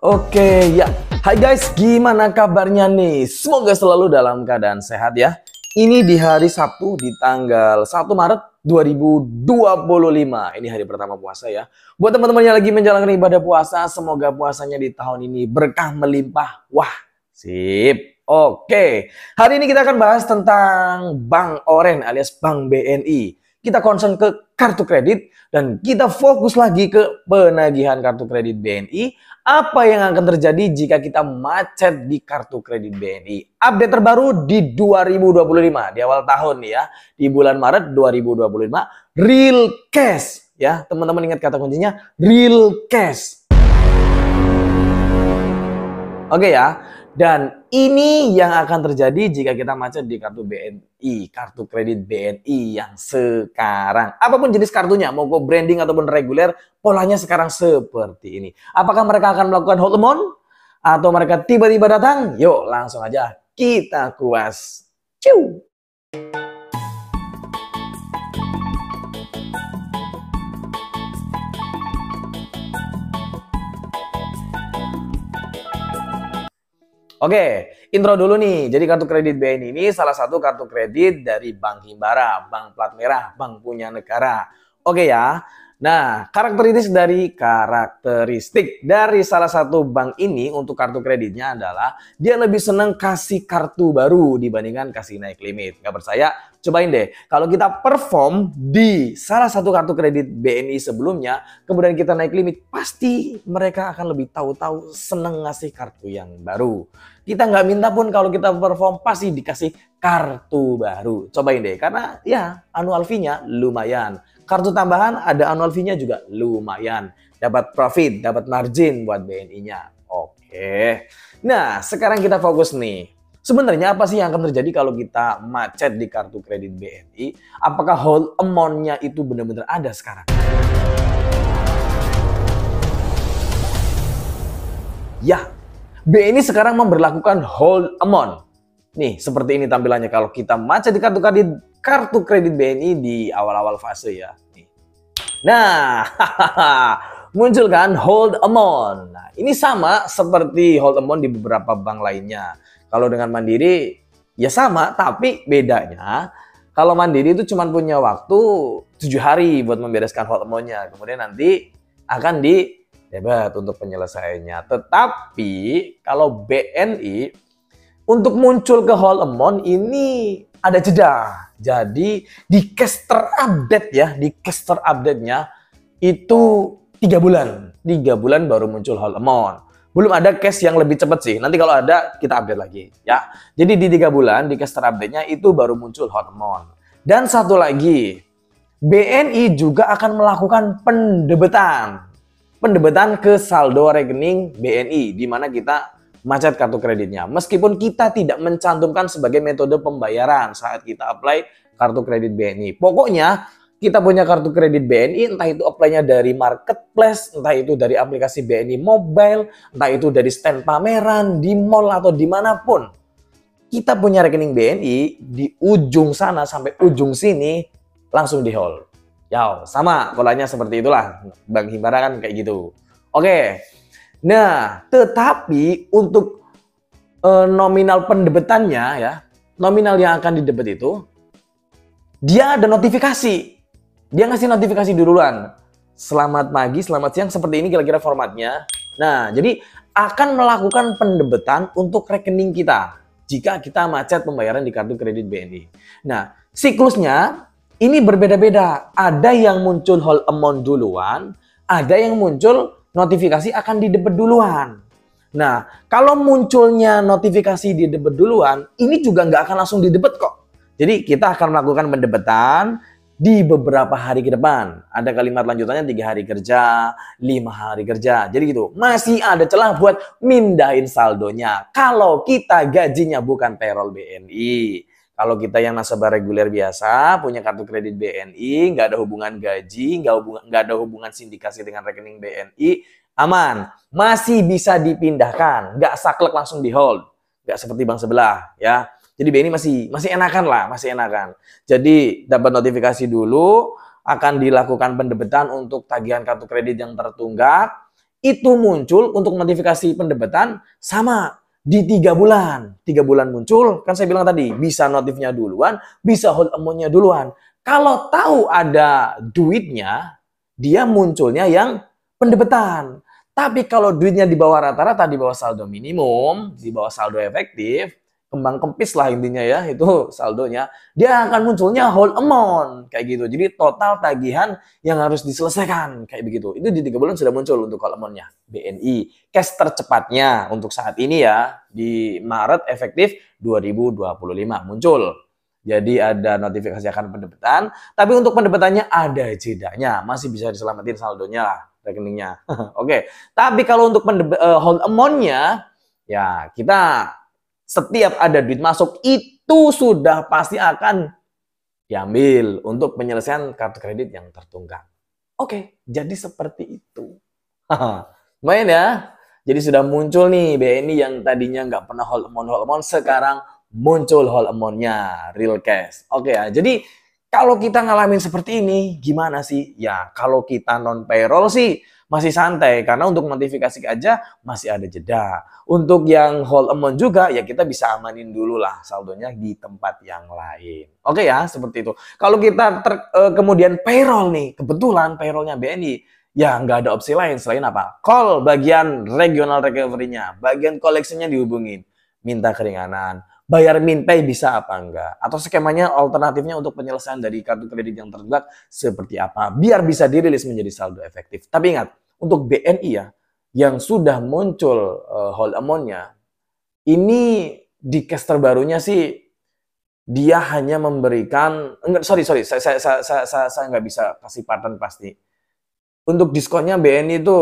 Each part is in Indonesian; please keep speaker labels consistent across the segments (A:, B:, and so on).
A: Oke, ya. Hai guys, gimana kabarnya nih? Semoga selalu dalam keadaan sehat ya. Ini di hari Sabtu di tanggal 1 Maret 2025. Ini hari pertama puasa ya. Buat teman-teman yang lagi menjalankan ibadah puasa, semoga puasanya di tahun ini berkah melimpah. Wah, sip. Oke, hari ini kita akan bahas tentang Bank Oren alias Bank BNI. Kita concern ke kartu kredit dan kita fokus lagi ke penagihan kartu kredit BNI. Apa yang akan terjadi jika kita macet di kartu kredit BNI? Update terbaru di 2025, di awal tahun nih ya. Di bulan Maret 2025, real cash. Ya, teman-teman ingat kata kuncinya, real cash. Oke ya, dan ini yang akan terjadi jika kita macet di kartu BNI, kartu kredit BNI yang sekarang. Apapun jenis kartunya, mau go branding ataupun reguler, polanya sekarang seperti ini. Apakah mereka akan melakukan hold amount? Atau mereka tiba-tiba datang? Yuk langsung aja kita kuas. Ciu! Oke, intro dulu nih. Jadi kartu kredit BNI ini salah satu kartu kredit dari Bank Himbara, Bank Plat Merah, Bank Punya Negara. Oke ya. Nah, karakteristik dari salah satu bank ini untuk kartu kreditnya adalah dia lebih senang kasih kartu baru dibandingkan kasih naik limit. Nggak percaya? Cobain deh. Kalau kita perform di salah satu kartu kredit BNI sebelumnya, kemudian kita naik limit, pasti mereka akan lebih tahu-tahu seneng ngasih kartu yang baru. Kita nggak minta pun kalau kita perform pasti dikasih kartu baru. Cobain deh, karena ya annual fee-nya lumayan. Kartu tambahan ada annual fee-nya juga lumayan. Dapat profit, dapat margin buat BNI-nya. Oke. Nah, sekarang kita fokus nih. Sebenarnya apa sih yang akan terjadi kalau kita macet di kartu kredit BNI? Apakah hold amount-nya itu benar-benar ada sekarang? Ya, BNI sekarang memberlakukan hold amount. Nih, seperti ini tampilannya kalau kita macet di kartu kredit BNI di awal-awal fase ya. Nih. Nah, muncul kan hold amount. Nah, ini sama seperti hold amount di beberapa bank lainnya. Kalau dengan Mandiri ya sama, tapi bedanya kalau Mandiri itu cuma punya waktu 7 hari buat membereskan hold amount-nya. Kemudian nanti akan didebet untuk penyelesaiannya. Tetapi kalau BNI untuk muncul ke hold amount ini ada jeda. Jadi di cash terupdate ya, di cash terupdate-nya itu 3 bulan. 3 bulan baru muncul hold amount. Belum ada cash yang lebih cepat sih. Nanti kalau ada kita update lagi ya. Jadi di 3 bulan di cash terupdate-nya itu baru muncul hold amount. Dan satu lagi, BNI juga akan melakukan pendebetan. Pendebetan ke saldo rekening BNI di mana kita macet kartu kreditnya. Meskipun kita tidak mencantumkan sebagai metode pembayaran saat kita apply kartu kredit BNI. Pokoknya kita punya kartu kredit BNI, entah itu apply-nya dari marketplace, entah itu dari aplikasi BNI mobile, entah itu dari stand pameran, di mall atau dimanapun. Kita punya rekening BNI di ujung sana sampai ujung sini langsung di hold. Ya, sama polanya seperti itulah. Bank Himbara kan kayak gitu. Oke. Nah, tetapi untuk nominal pendebetannya ya, nominal yang akan didebet itu, dia ada notifikasi. Dia ngasih notifikasi duluan. Selamat pagi, selamat siang, seperti ini kira-kira formatnya. Nah, jadi akan melakukan pendebetan untuk rekening kita jika kita macet pembayaran di kartu kredit BNI. Nah, siklusnya ini berbeda-beda. Ada yang muncul hold amount duluan, ada yang muncul notifikasi akan didebet duluan. Nah, kalau munculnya notifikasi didebet duluan, ini juga nggak akan langsung didebet kok. Jadi kita akan melakukan pendebetan di beberapa hari ke depan. Ada kalimat lanjutannya 3 hari kerja, 5 hari kerja. Jadi gitu, masih ada celah buat mindahin saldonya. Kalau kita gajinya bukan payroll BNI. Kalau kita yang nasabah reguler biasa, punya kartu kredit BNI, nggak ada hubungan gaji, nggak ada hubungan sindikasi dengan rekening BNI, aman. Masih bisa dipindahkan, nggak saklek langsung di hold. Nggak seperti bank sebelah ya. Jadi BNI masih enakan lah, masih enakan. Jadi dapat notifikasi dulu, akan dilakukan pendebetan untuk tagihan kartu kredit yang tertunggak. itu muncul untuk notifikasi pendebetan sama di 3 bulan. 3 bulan muncul, kan saya bilang tadi, bisa notifnya duluan, bisa hold amount-nya duluan. Kalau tahu ada duitnya, dia munculnya yang pendebetan. Tapi kalau duitnya di bawah rata-rata, di bawah saldo minimum, di bawah saldo efektif, kembang kempis lah intinya ya, itu saldonya, dia akan munculnya whole amount, kayak gitu. Jadi total tagihan yang harus diselesaikan, kayak begitu. Itu di 3 bulan sudah muncul untuk whole amount-nya. BNI, cash tercepatnya untuk saat ini ya, di Maret efektif 2025 muncul. Jadi ada notifikasi akan pendebetan, tapi untuk pendebetannya ada jedanya, masih bisa diselamatin saldonya lah, rekeningnya. Oke, tapi kalau untuk hold amount-nya, ya kita setiap ada duit masuk itu sudah pasti akan diambil untuk penyelesaian kartu kredit yang tertunggak. Oke, jadi seperti itu. Lumayan ya. Jadi sudah muncul nih BNI yang tadinya nggak pernah hold amount, sekarang muncul hold amount-nya, real cash. Oke ya, jadi kalau kita ngalamin seperti ini, gimana sih? Ya, kalau kita non-payroll sih masih santai, karena untuk notifikasi aja masih ada jeda. Untuk yang hold amount juga, ya kita bisa amanin dulu lah saldonya di tempat yang lain. Oke ya, seperti itu. Kalau kita kemudian payroll nih, kebetulan payrollnya BNI, ya nggak ada opsi lain selain apa? Call bagian regional recovery-nya, bagian koleksinya dihubungin, minta keringanan. Bayar minpay bisa apa enggak? Atau skemanya alternatifnya untuk penyelesaian dari kartu kredit yang tertunggak seperti apa? Biar bisa dirilis menjadi saldo efektif. Tapi ingat, untuk BNI ya, yang sudah muncul hold amount-nya, ini di cash terbarunya sih dia hanya memberikan, saya nggak bisa kasih pattern pasti. Untuk diskonnya BNI itu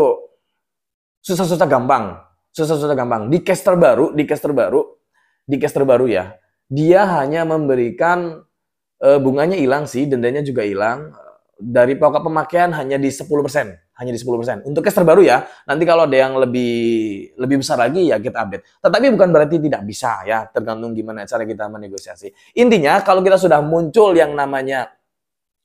A: susah-susah gampang. Susah-susah gampang. Di cash terbaru ya, dia hanya memberikan bunganya hilang sih, dendanya juga hilang. Dari pokok pemakaian hanya di 10%, hanya di 10%. Untuk cash terbaru ya. Nanti kalau ada yang lebih besar lagi ya kita update. Tetapi bukan berarti tidak bisa ya, tergantung gimana cara kita menegosiasi. Intinya kalau kita sudah muncul yang namanya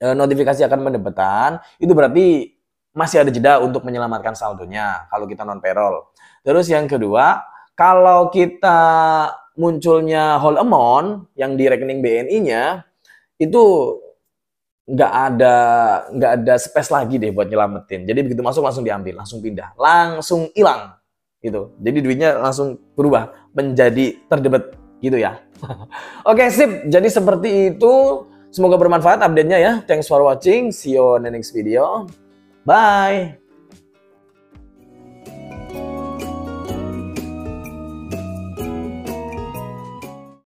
A: notifikasi akan pendebetan, itu berarti masih ada jeda untuk menyelamatkan saldonya kalau kita non payroll. Terus yang kedua, kalau kita munculnya whole amount yang di rekening BNI-nya itu nggak ada space lagi deh buat nyelamatin. Jadi begitu masuk langsung diambil, langsung pindah, langsung hilang gitu. Jadi duitnya langsung berubah menjadi terdebet gitu ya. Oke, sip. Jadi seperti itu. Semoga bermanfaat update-nya ya. Thanks for watching. See you on the next video. Bye.